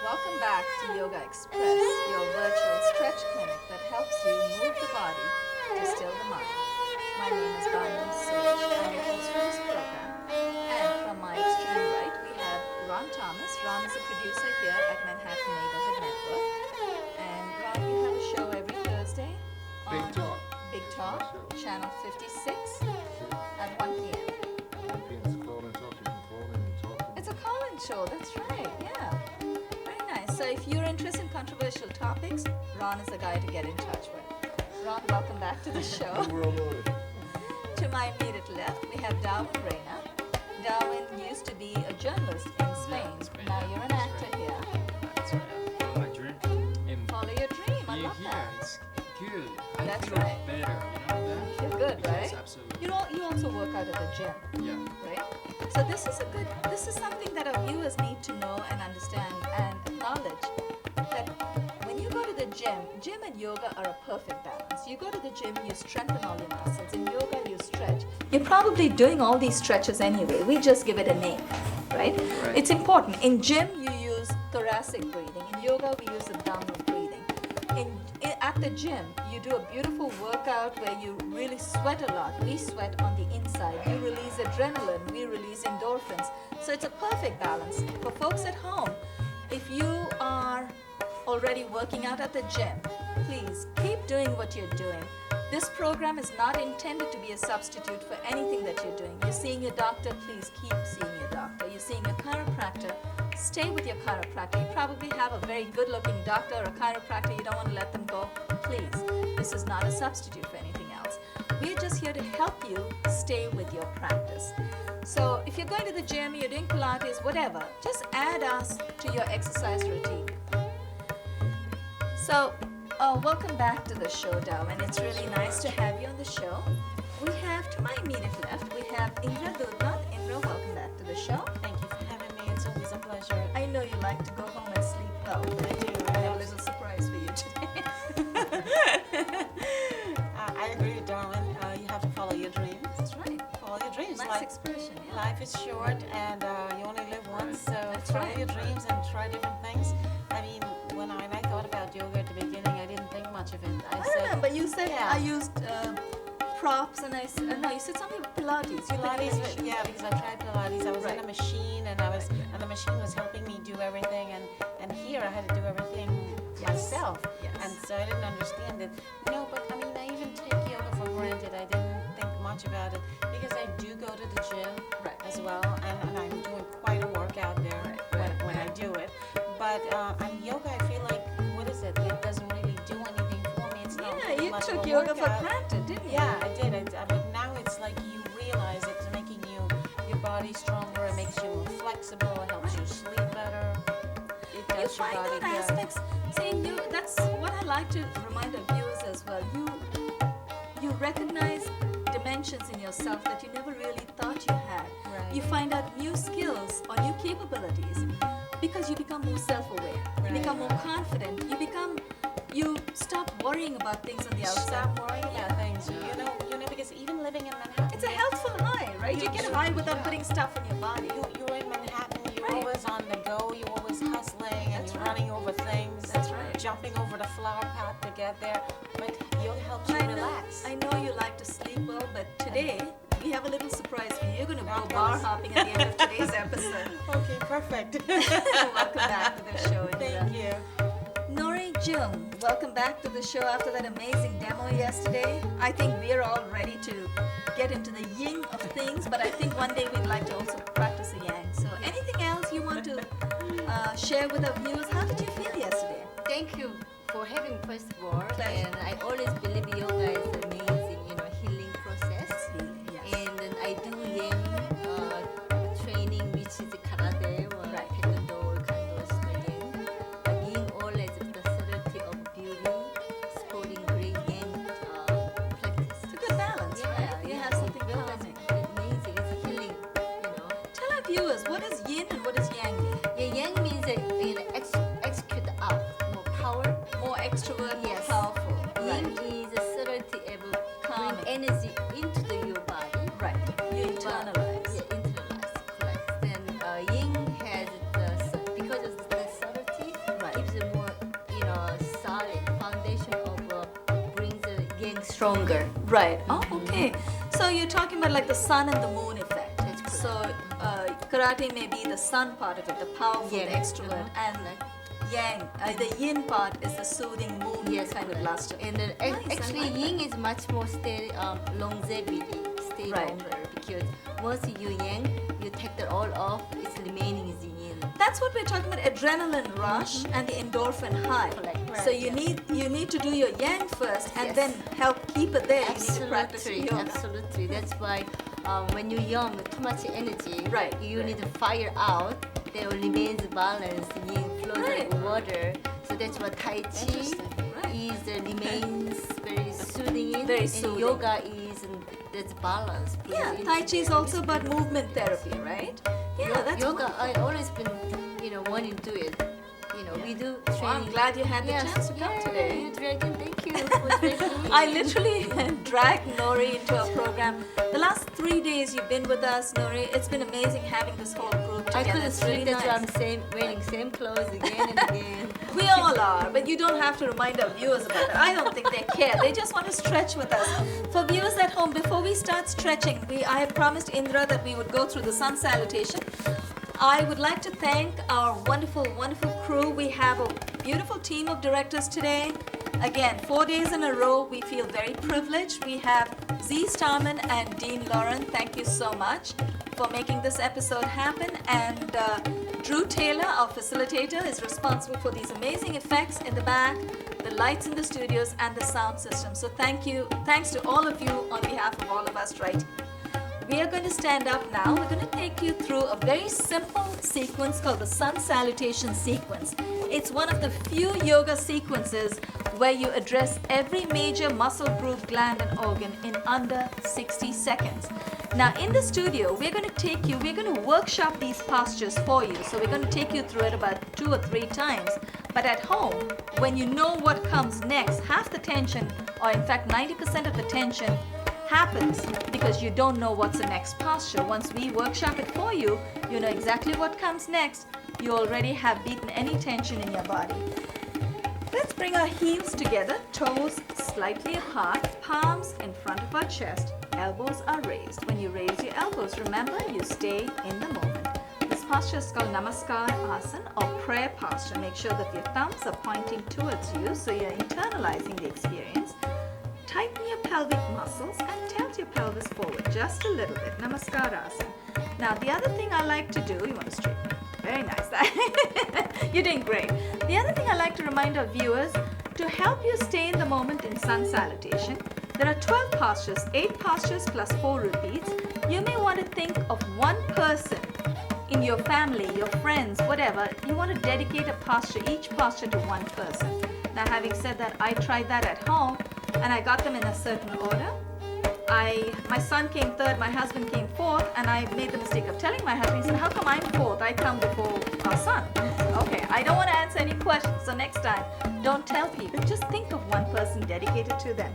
Welcome back to Yogaxpress, your virtual stretch clinic that helps you move the body to still the mind. My name is Darwin. I'm your host for this program. And from my extreme right, we have Ron Thomas. Ron is a producer here at Manhattan Neighborhood Network. And Ron, you have a show every Thursday on Big Talk, channel 56 at 1 p.m. It's a call-in show, that's right, yeah. Very nice. So if you're interested in controversial topics, Ron is the guy to get in touch with. Ron, welcome back to the show. To my immediate left, we have Darwin Reina. Darwin used to be a journalist in Spain. Now you're an actor here. That's right. Follow my dream. Follow your dream. I love that. It's good. I That's feel right. better, you know that? You're good, Yes, right? absolutely. You also work out at the gym, Yeah. right? So this is something that our viewers need to know and understand and acknowledge that when you go to the gym and yoga are a perfect balance. You go to the gym, you strengthen all your muscles. In yoga, you stretch. You're probably doing all these stretches anyway. We just give it a name, right? It's important. In gym, you use thoracic breathing. In yoga, we use abdominal breathing. At the gym, you do a beautiful workout where you really sweat a lot. We sweat on the inside. You release adrenaline. We release endorphins. So it's a perfect balance. For folks at home, if you are already working out at the gym, please keep doing what you're doing. This program is not intended to be a substitute for anything that you're doing. You're seeing your doctor, please keep seeing your doctor. You're seeing a chiropractor, stay with your chiropractor. You probably have a very good-looking doctor or a chiropractor. You don't want to let them go. Please, this is not a substitute for anything else. We're just here to help you stay with your practice. So if you're going to the gym, you're doing Pilates, whatever, just add us to your exercise routine. So, welcome back to the show, Darwin. It's really nice to have you on the show. We have, to my immediate left, we have Indra Doodnauth. Indra, welcome back to the show. Thank you for having me. It's always a pleasure. I know you like to go home and sleep well. I do. I have a little surprise for you today. I agree with Darwin. You have to follow your dreams. That's right. Follow your dreams. Nice expression, yeah. Life is short and you only live once, so That's follow right. your dreams and try different things. I mean, when I thought about yoga at the beginning, I didn't think much of it. I remember you said Yeah. I used props and I said, no, you said something about Pilates. You put Pilates, in a machine. yeah, because I tried Pilates. I was Right. in a machine and the machine was helping me do everything, and here I had to do everything myself. Yes. And so I didn't understand it. But I mean, I even take yoga for granted. I didn't think much about it because I do go to the gym as well, and I'm doing quite a workout there when I do it. But yoga, I feel like, what is it? It doesn't really do anything for me. It's not Yeah, you much of took a yoga for workout. granted, didn't you? Yeah, I did. But now it's like you realize it's making your body stronger. It makes you more flexible. It helps you sleep better. It You does your find body out aspects. See, that's what I like to remind our viewers as well. You recognize dimensions in yourself that you never really thought you had. Right. You find out new skills or new capabilities because you become more self-aware. You Right. become more confident. You stop worrying about things on the outside. Stop worrying about things. You know, because even living in Manhattan, It's a healthful high, right? You get a high without putting stuff on your body. You're in Manhattan. You're Right. always on the go. You're always hustling and That's you're right. running over things. That's right. Jumping over the flower path to get there. But yoga helps you relax. I know you like to sleep well, but today we have a little surprise for you. You're going to go I'm bar gonna- hopping at the end of today's episode. Okay, perfect. Welcome back to the show, Indra. Thank you. Nori, Jung, welcome back to the show after that amazing demo yesterday. I think we're all ready to get into the yin of things, but I think one day we'd like to also practice the yang. So anything else you want to share with our viewers? How did you feel yesterday? Thank you for for having first of all, Pleasure. and I always believe yoga is amazing, healing process. Yes. And then I do yang training, which is karate or Right. taekwondo, all kind of yang. Yin all as the subtlety of beauty, sporting great yang practice. It's a good balance, right? You have something yoga is calming. amazing. It's healing, Tell our viewers, what is yin and what is yang mean? Yeah, yang means execute out, more power. More extrovert, more Yes. powerful. Yin Right. is a subtlety of Calming. bring energy into your body. Right. You internalize. Yeah, internalize, correct. Then yin has because of the subtlety, Right. gives a more, solid foundation of brings the yang stronger. Right. Oh, okay. So you're talking about like the sun and the moon effect. That's correct. So karate may be the sun part of it, the powerful, Yang. the extrovert, and yang, the yin part is the soothing moon Yes, kind of correct. luster. And then Nice, I actually, like yin is much more longevity, stay Right. longer because once you yang, you take that all off, it's remaining is yin. That's what we're talking about: adrenaline rush and the endorphin high. Correct. So Right, you need to do your yang first, and Yes. then help keep it there. You need to practice Absolutely, yoga. absolutely. That's why when you're young, too much energy, Right, you right. need to fire out. There remains balance, yin flows Right. like water. So that's what Tai Chi Interesting, right. is remains very soothing. Very and soothing. yoga is that's balance. Yeah, brings Tai into Chi is there. also about movement therapy, right? Yeah, that's yoga. wonderful. I always been wanting to do it. We do training. Well, I'm glad you had the chance to come yeah, today. You dragon, thank you for dragging me. I literally dragged Nori into our program. The last 3 days you've been with us, Nori. It's been amazing having this whole group together. I couldn't It's sleep. really That's why nice. I'm wearing same clothes again and again. We all are, but you don't have to remind our viewers about it. I don't think they care. They just want to stretch with us. For viewers at home, before we start stretching, I have promised Indra that we would go through the sun salutation. I would like to thank our wonderful, wonderful crew. We have a beautiful team of directors today. Again, 4 days in a row, we feel very privileged. We have Z Starman and Dean Lauren. Thank you so much for making this episode happen. And Drew Taylor, our facilitator, is responsible for these amazing effects in the back, the lights in the studios, and the sound system. So thank you. Thanks to all of you on behalf of all of us right here. We are going to stand up now. We're going to take you through a very simple sequence called the sun salutation sequence. It's one of the few yoga sequences where you address every major muscle group, gland, and organ in under 60 seconds. Now, in the studio, we're going to workshop these postures for you. So we're going to take you through it about 2 or 3 times. But at home, when you know what comes next, half the tension, or in fact 90% of the tension, happens because you don't know what's the next posture. Once we workshop it for you, you know exactly what comes next. You already have beaten any tension in your body. Let's bring our heels together, toes slightly apart, palms in front of our chest, elbows are raised. When you raise your elbows, remember you stay in the moment. This posture is called Namaskar Asana or prayer posture. Make sure that your thumbs are pointing towards you so you're internalizing the experience. Tighten your pelvic muscles and tilt your pelvis forward just a little bit. Namaskar-asana. Now, the other thing I like to do, you want to straighten up. Very nice. You're doing great. The other thing I like to remind our viewers, to help you stay in the moment in sun salutation, there are 12 postures, 8 postures plus 4 repeats. You may want to think of one person in your family, your friends, whatever. You want to dedicate a posture, each posture to one person. Now, having said that, I tried that at home and I got them in a certain order. My son came third, my husband came fourth, and I made the mistake of telling my husband, he said, how come I'm fourth? I come before our son. Okay, I don't want to answer any questions, so next time, don't tell people. Just think of one person dedicated to them.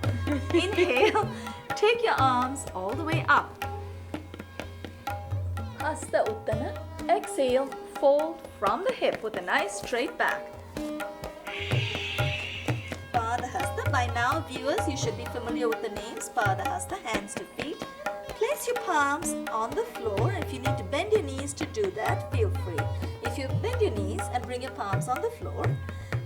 Inhale, take your arms all the way up. Hasta Uttana. Exhale, fold from the hip with a nice straight back. Padahasta. By now, viewers, you should be familiar with the names. Padahasta, hands to feet. Place your palms on the floor. If you need to bend your knees to do that, feel free. If you bend your knees and bring your palms on the floor.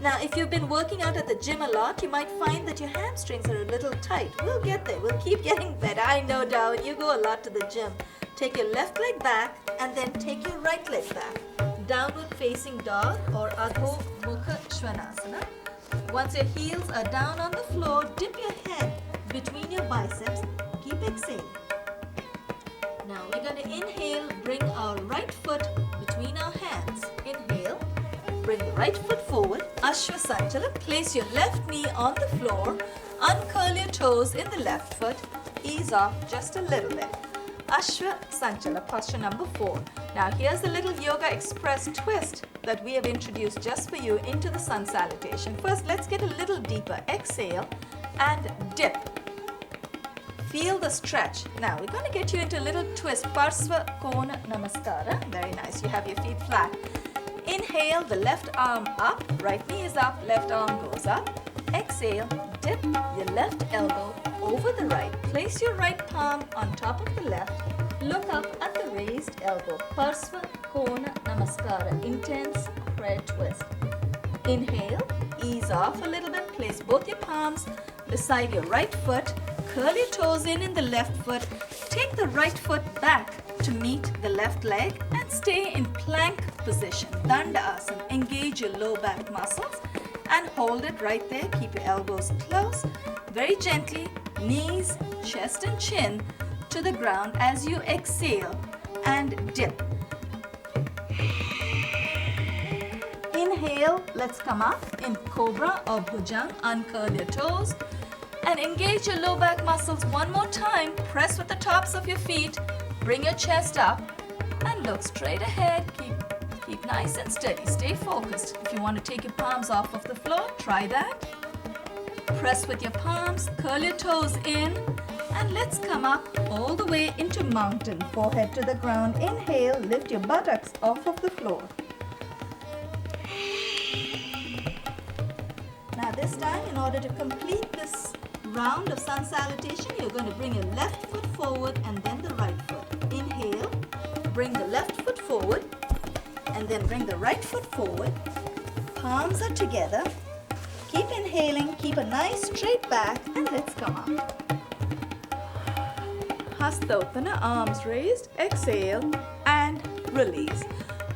Now, if you've been working out at the gym a lot, you might find that your hamstrings are a little tight. We'll get there. We'll keep getting better. I know, Darwin, you go a lot to the gym. Take your left leg back and then take your right leg back. Downward facing dog or Adho Mukha Svanasana. Once your heels are down on the floor, dip your head between your biceps. Keep exhaling. Now we're going to inhale, bring our right foot between our hands. Inhale, bring the right foot forward. Ashwa Sanchala, place your left knee on the floor. Uncurl your toes in the left foot. Ease off just a little bit. Ashwa Sanchala, posture number 4. Now here's the little Yogaxpress twist that we have introduced just for you into the sun salutation. First, let's get a little deeper. Exhale and dip. Feel the stretch. Now we're going to get you into a little twist. Parsva Kona Namaskara. Very nice. You have your feet flat. Inhale, the left arm up. Right knee is up. Left arm goes up. Exhale, dip your left elbow over the right. Place your right palm on top of the left. Look up at the raised elbow. Parsva Kona Namaskara. Intense prayer twist. Inhale, ease off a little bit. Place both your palms beside your right foot. Curl your toes in the left foot. Take the right foot back to meet the left leg and stay in plank position. Dandasana. Engage your low back muscles and hold it right there. Keep your elbows close. Very gently, knees, chest and chin to the ground as you exhale and dip. Inhale, let's come up in Cobra or Bhujang. Uncurl your toes and engage your low back muscles one more time. Press with the tops of your feet. Bring your chest up and look straight ahead. Keep nice and steady. Stay focused. If you want to take your palms off of the floor, try that. Press with your palms, curl your toes in, and let's come up all the way into mountain. Forehead to the ground. Inhale, lift your buttocks off of the floor. Now this time, in order to complete this round of sun salutation, you're going to bring your left foot forward and then the right foot. Inhale, bring the left foot forward and then bring the right foot forward. Palms are together. Keep inhaling, keep a nice straight back, and let's come up. Hastotana, arms raised. Exhale and release.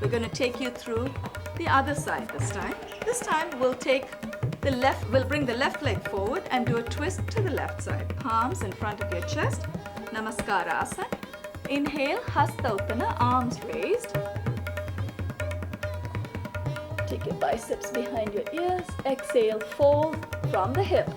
We're going to take you through the other side this time. This time we'll bring the left leg forward and do a twist to the left side. Palms in front of your chest. Namaskara Asana. Inhale, Hasta Uttana, arms raised. Take your biceps behind your ears. Exhale, fold from the hip.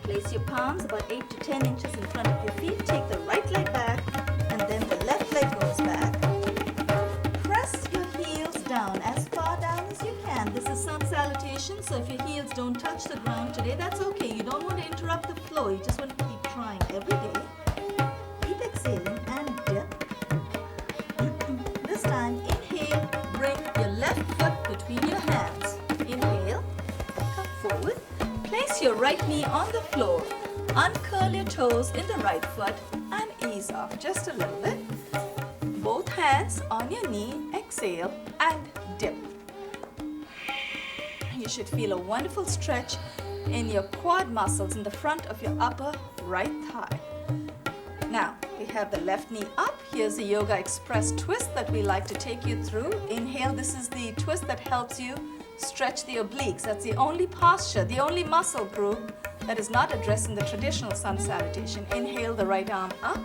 Place your palms about 8 to 10 inches in front of your feet. Take the right leg back and then the left leg goes back. Press your heels down as far down as you can. This is sun salutation, so if your heels don't touch the ground today, that's okay. You don't want to interrupt the flow. You just want to keep trying every day. Keep exhaling and dip. This time, inhale, bring your left foot between your hands. Inhale, come forward. Place your right knee on the floor. Uncurl your toes in the right foot and ease off just a little bit. Both hands on your knee. Exhale and dip. You should feel a wonderful stretch in your quad muscles in the front of your upper right thigh. Now, we have the left knee up. Here's the Yogaxpress twist that we like to take you through. Inhale, this is the twist that helps you stretch the obliques. That's the only posture, the only muscle group that is not addressed in the traditional sun salutation. Inhale, the right arm up.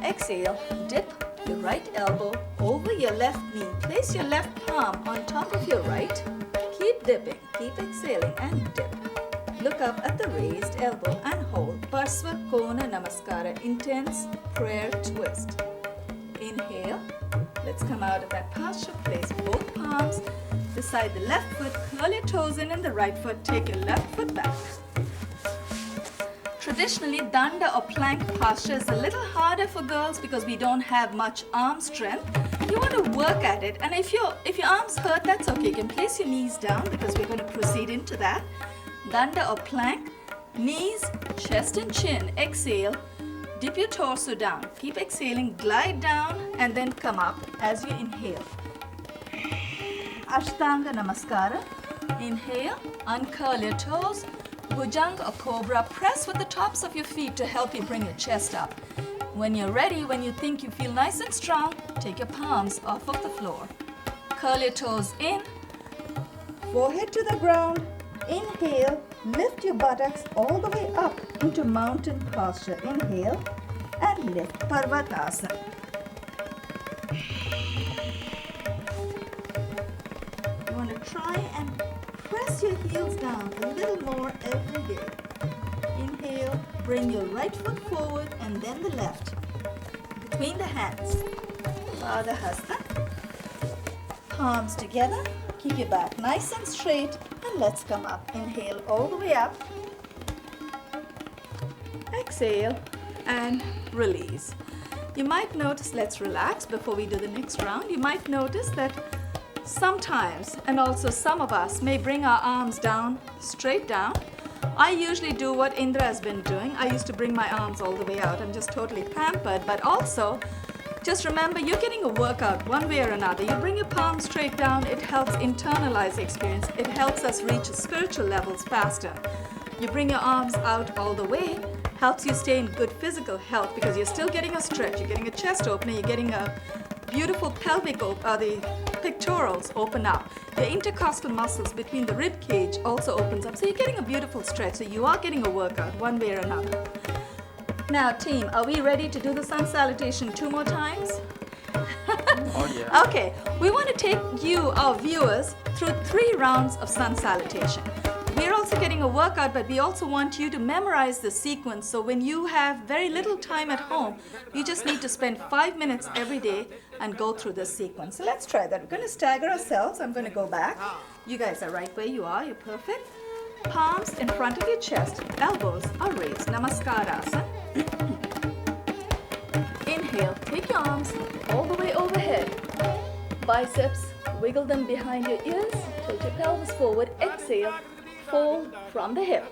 Exhale, dip your right elbow over your left knee. Place your left palm on top of your right. Keep dipping, keep exhaling and dip. Look up at the raised elbow and hold. Parsva Kona Namaskara, intense prayer twist. Inhale. Let's come out of that posture. Place both palms beside the left foot. Curl your toes in and the right foot. Take your left foot back. Traditionally, danda or plank posture is a little harder for girls because we don't have much arm strength. You want to work at it, and if your arms hurt, that's okay. You can place your knees down because we're going to proceed into that. Danda or plank, knees, chest and chin. Exhale, dip your torso down. Keep exhaling, glide down and then come up as you inhale. Ashtanga Namaskara. Inhale, uncurl your toes. Bhujang or cobra, press with the tops of your feet to help you bring your chest up. When you're ready, when you think you feel nice and strong, take your palms off of the floor. curl your toes in. Forehead to the ground. Inhale, lift your buttocks all the way up into mountain posture. Inhale and lift Parvatasana. You want to try and press your heels down a little more every day. Inhale, bring your right foot forward and then the left. Between the hands. Pada Hasta. Palms together. Keep your back nice and straight. And let's come up. Inhale all the way up. Exhale and release. You might notice, let's relax before we do the next round. You might notice that sometimes, and also some of us, may bring our arms down, straight down. I usually do what Indra has been doing. I used to bring my arms all the way out. I'm just totally pampered. But also, just remember, you're getting a workout one way or another. You bring your palms straight down. It helps internalize the experience. It helps us reach spiritual levels faster. You bring your arms out all the way. Helps you stay in good physical health because you're still getting a stretch. You're getting a chest opener. You're getting a beautiful pelvic, the pectorals open up. The intercostal muscles between the rib cage also opens up. So you're getting a beautiful stretch. So you are getting a workout one way or another. Now team, are we ready to do the sun salutation 2 more times? Oh yeah. Okay, we want to take you, our viewers, through 3 rounds of sun salutation. We're also getting a workout, but we also want you to memorize the sequence. So when you have very little time at home, you just need to spend 5 minutes every day and go through this sequence. So let's try that. We're going to stagger ourselves. I'm going to go back. You guys are right where you are. You're perfect. Palms in front of your chest. Elbows are raised. Namaskarasana. Inhale. Take your arms all the way overhead. Biceps. Wiggle them behind your ears. Tilt your pelvis forward. Exhale. Fold from the hip.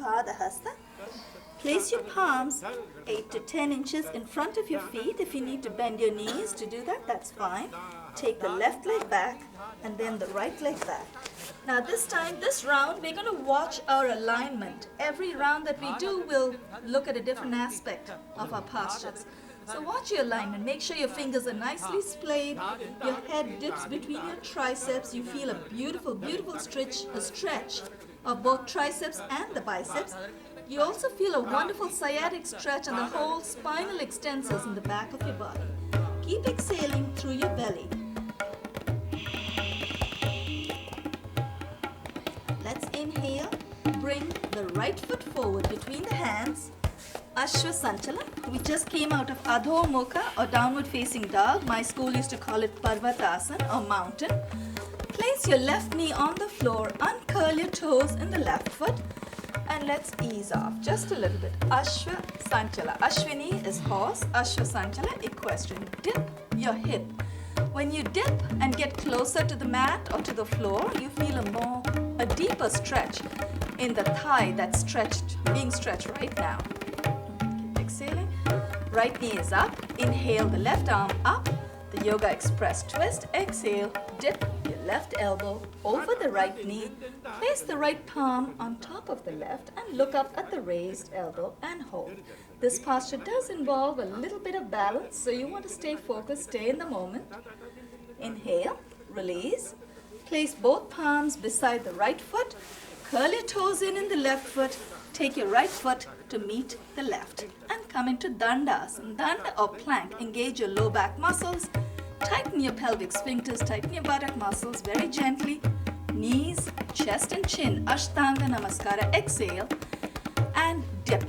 Pada Hasta. Place your palms 8 to 10 inches in front of your feet. If you need to bend your knees to do that, that's fine. Take the left leg back and then the right leg back. Now this time, this round, we're going to watch our alignment. Every round that we do, we'll look at a different aspect of our postures. So watch your alignment. Make sure your fingers are nicely splayed. Your head dips between your triceps. You feel a beautiful, beautiful stretch of both triceps and the biceps. You also feel a wonderful sciatic stretch on the whole spinal extensors in the back of your body. Keep exhaling through your belly. Let's inhale. Bring the right foot forward between the hands. Ashwa Sanchala. We just came out of Adho Mukha or downward facing dog. My school used to call it Parvatasana or mountain. Place your left knee on the floor. Uncurl your toes in the left foot. And let's ease off just a little bit. Ashwa Sanchala. Ashwini is horse. Ashwa Sanchala, equestrian. Dip your hip. When you dip and get closer to the mat or to the floor, you feel a deeper stretch in the thigh that's being stretched right now. Keep exhaling. Right knee is up. Inhale the left arm up. The Yogaxpress twist. Exhale. Dip your left elbow over the right knee. Place the right palm on top of the left and look up at the raised elbow and hold. This posture does involve a little bit of balance, so you want to stay focused, stay in the moment. Inhale, release. Place both palms beside the right foot. Curl your toes in the left foot. Take your right foot to meet the left and come into Dandasana. Danda or plank. Engage your low back muscles. Tighten your pelvic sphincters. Tighten your buttock muscles very gently. Knees, chest and chin. Ashtanga Namaskara. Exhale and dip.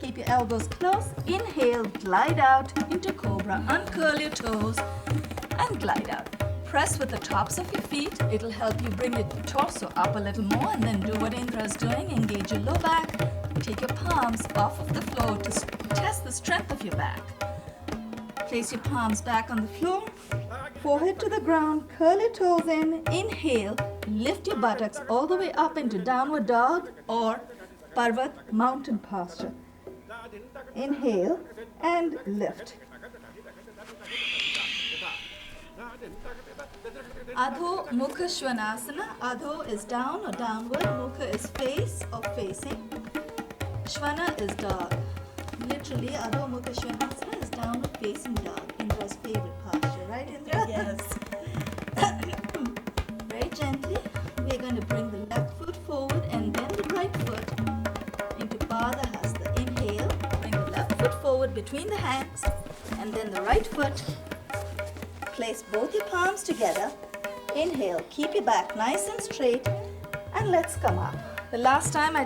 Keep your elbows close. Inhale, glide out into Cobra. Uncurl your toes and glide out. Press with the tops of your feet. It'll help you bring your torso up a little more and then do what Indra is doing. Engage your low back. Take your palms off of the floor to test the strength of your back. Place your palms back on the floor. Forehead to the ground. Curl your toes in. Inhale. Lift your buttocks all the way up into downward dog or Parvat mountain posture. Inhale and lift. Adho Mukha Shvanasana. Adho is down or downward. Mukha is face or facing. Shvana is dog. Literally, Adho Mukha Shvanasana is downward facing dog, Indra's favorite posture, right, Indra? Yes. Very gently, we're going to bring the left foot forward and then the right foot into Padahasta. Inhale, bring the left foot forward between the hands and then the right foot. Place both your palms together. Inhale, keep your back nice and straight, and let's come up. The last time I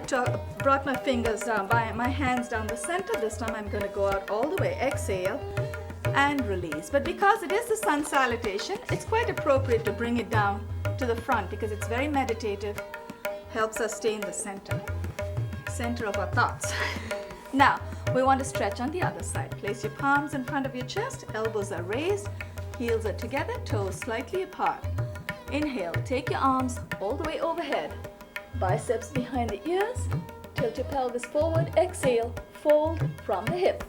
brought my fingers down, my hands down the center. This time I'm going to go out all the way. Exhale and release. But because it is the sun salutation, it's quite appropriate to bring it down to the front because it's very meditative. Helps us stay in the center of our thoughts. Now, we want to stretch on the other side. Place your palms in front of your chest, elbows are raised, heels are together, toes slightly apart. Inhale, take your arms all the way overhead, biceps behind the ears, tilt your pelvis forward, exhale, fold from the hip.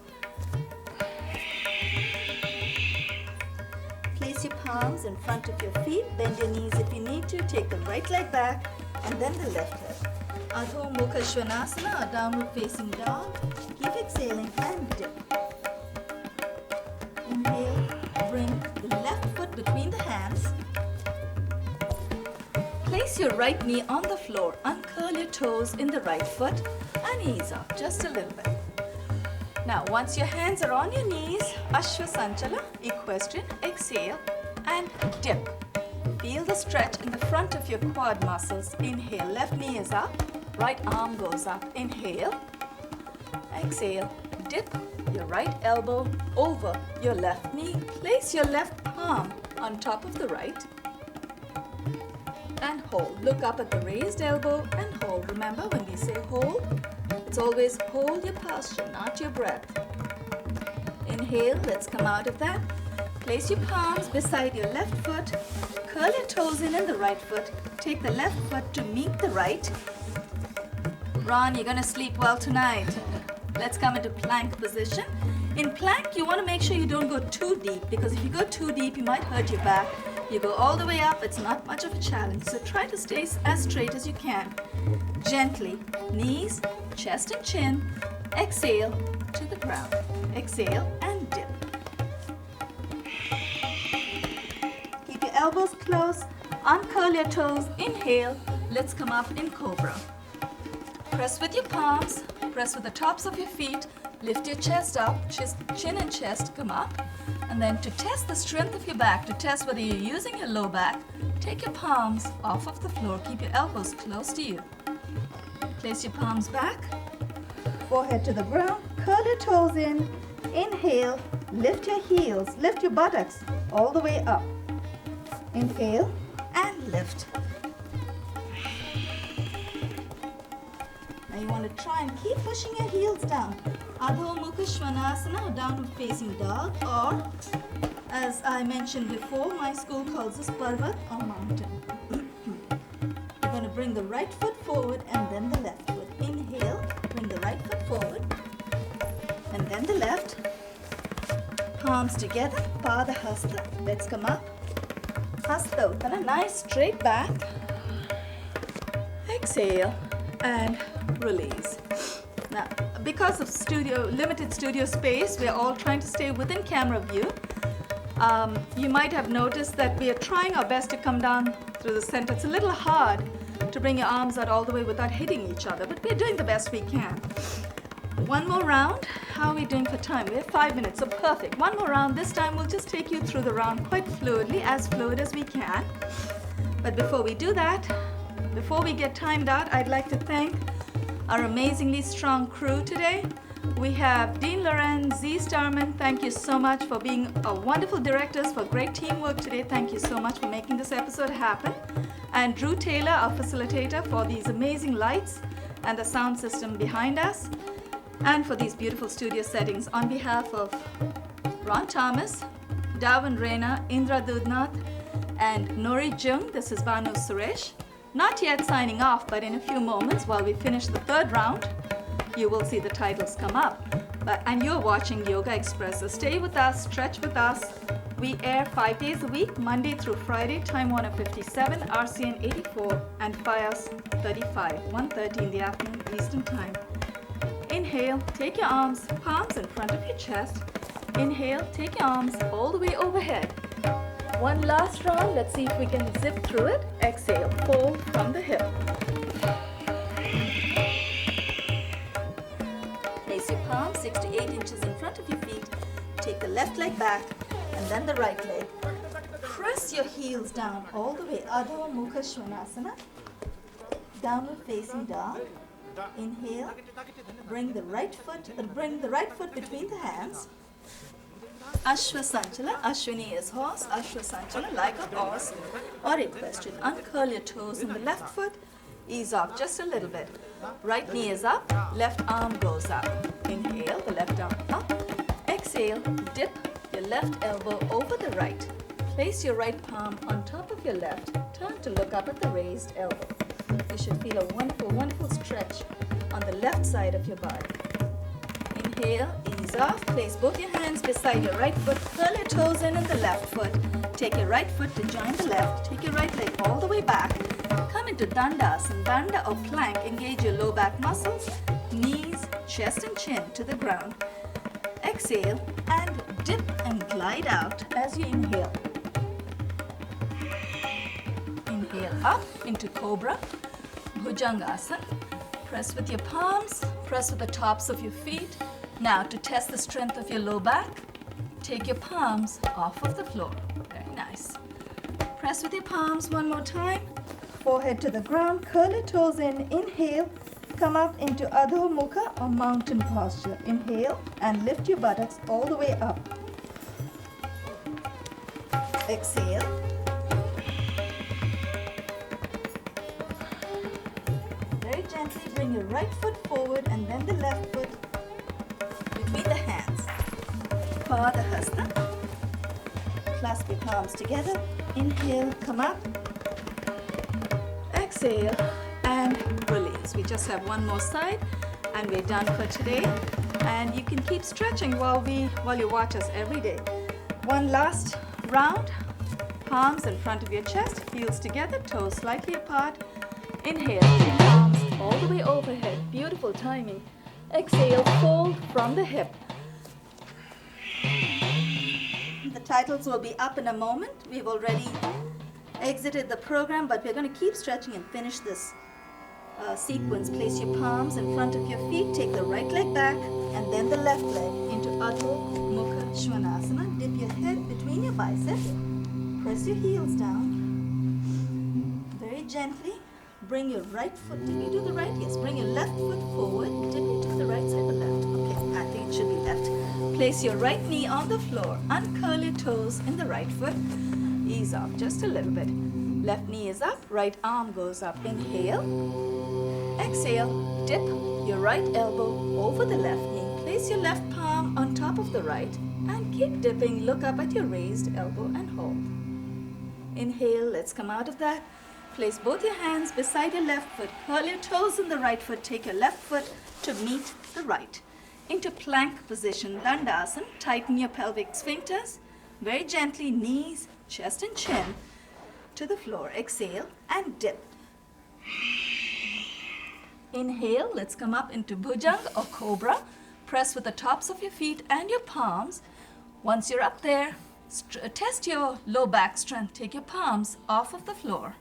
Place your palms in front of your feet, bend your knees if you need to, take the right leg back and then the left leg. Adho Mukha Svanasana or downward facing dog. Keep exhaling and dip. Inhale, bring the left foot between the hands. Place your right knee on the floor, uncurl your toes in the right foot and ease up just a little bit. Now once your hands are on your knees, Ashwa Sanchala, equestrian, exhale and dip. Feel the stretch in the front of your quad muscles. Inhale, left knee is up, right arm goes up. Inhale, exhale, dip your right elbow over your left knee. Place your left palm on top of the right and hold. Look up at the raised elbow and hold. Remember, when we say hold, it's always hold your posture, not your breath. Inhale, let's come out of that. Place your palms beside your left foot. Curl your toes in the right foot. Take the left foot to meet the right. Ron, you're going to sleep well tonight. Let's come into plank position. In plank, you want to make sure you don't go too deep, because if you go too deep, you might hurt your back. You go all the way up, it's not much of a challenge. So try to stay as straight as you can. Gently, knees, chest and chin. Exhale to the ground. Exhale and dip. Keep your elbows close. Uncurl your toes. Inhale. Let's come up in cobra. Press with your palms. Press with the tops of your feet. Lift your chest up. Chin and chest come up. And then to test the strength of your back, to test whether you're using your low back, take your palms off of the floor. Keep your elbows close to you. Place your palms back. Forehead to the ground. Curl your toes in. Inhale. Lift your heels. Lift your buttocks all the way up. Inhale and lift. Now you want to try and keep pushing your heels down. Adho Mukha Svanasana or downward facing dog, or as I mentioned before, my school calls this Parvat or mountain. You're going to bring the right foot forward and then the left foot. Inhale, bring the right foot forward and then the left. Palms together, Padahasta. Let's come up. Hasta Uttana, nice straight back. Exhale and release. Now, because of limited studio space, we are all trying to stay within camera view. You might have noticed that we are trying our best to come down through the center. It's a little hard to bring your arms out all the way without hitting each other, but we're doing the best we can. One more round. How are we doing for time? We have 5 minutes, so perfect. One more round. This time we'll just take you through the round quite fluidly, as fluid as we can. But before we do that, before we get timed out, I'd like to thank our amazingly strong crew today. We have Dean Loren, Z Starman. Thank you so much for being wonderful directors, for great teamwork today. Thank you so much for making this episode happen. And Drew Taylor, our facilitator, for these amazing lights and the sound system behind us, and for these beautiful studio settings. On behalf of Ron Thomas, Darwin, Reina, Indra, Doodnauth, and Nori, Jung, this is Banu Suresh. Not yet signing off, but in a few moments while we finish the third round, you will see the titles come up. And you're watching Yogaxpress, so stay with us, stretch with us. We air 5 days a week, Monday through Friday, Time Warner 57, RCN 84, and FIOS 35, 1:30 in the afternoon, Eastern Time. Inhale, take your palms in front of your chest. Inhale, take your arms all the way overhead. One last round. Let's see if we can zip through it. Exhale, fold from the hip. Place your palms 6 to 8 inches in front of your feet. Take the left leg back and then the right leg. Press your heels down all the way. Adho Mukha Svanasana. Downward facing dog. Inhale. Bring the right foot between the hands. Ashwa Sanchala. Ashwini is horse. Ashwa Sanchala like a horse or equestrian. Uncurl your toes in the left foot. Ease off just a little bit. Right knee is up. Left arm goes up. Inhale, the left arm up. Exhale, dip your left elbow over the right. Place your right palm on top of your left. Turn to look up at the raised elbow. You should feel a wonderful, wonderful stretch on the left side of your body. Inhale, ease off. Place both your hands beside your right foot. Curl your toes in the left foot. Take your right foot to join the left. Take your right leg all the way back. Come into Dandasana, Danda or plank. Engage your low back muscles, knees, chest and chin to the ground. Exhale and dip and glide out as you inhale. Inhale up into Cobra, Bhujangasana. Press with your palms, press with the tops of your feet. Now to test the strength of your low back, take your palms off of the floor. Very nice. Press with your palms one more time. Forehead to the ground, curl your toes in. Inhale, come up into Adho Mukha or mountain posture. Inhale and lift your buttocks all the way up. Exhale. Very gently bring your right foot forward and then the left foot between the hands. Pada Hasta. Clasp your palms together. Inhale, come up. Exhale and release. We just have one more side and we're done for today. And you can keep stretching while you watch us every day. One last round. Palms in front of your chest, heels together, toes slightly apart. Inhale, take palms all the way overhead. Beautiful timing. Exhale, fold from the hip. The titles will be up in a moment. We've already exited the program, but we're going to keep stretching and finish this sequence. Place your palms in front of your feet. Take the right leg back and then the left leg into Adho Mukha Svanasana. Dip your head between your biceps. Press your heels down. Very gently. Bring your right foot. Did we do the right? Yes. Bring your left foot forward. Dip it to the right side or left? Okay, I think it should be left. Place your right knee on the floor. Uncurl your toes in the right foot. Ease off just a little bit. Left knee is up. Right arm goes up. Inhale. Exhale. Dip your right elbow over the left knee. Place your left palm on top of the right. And keep dipping. Look up at your raised elbow and hold. Inhale. Let's come out of that. Place both your hands beside your left foot. Curl your toes in the right foot. Take your left foot to meet the right. Into plank position, Dandasana. Tighten your pelvic sphincters. Very gently, knees, chest and chin to the floor. Exhale and dip. Inhale. Let's come up into Bhujanga or Cobra. Press with the tops of your feet and your palms. Once you're up there, test your low back strength. Take your palms off of the floor.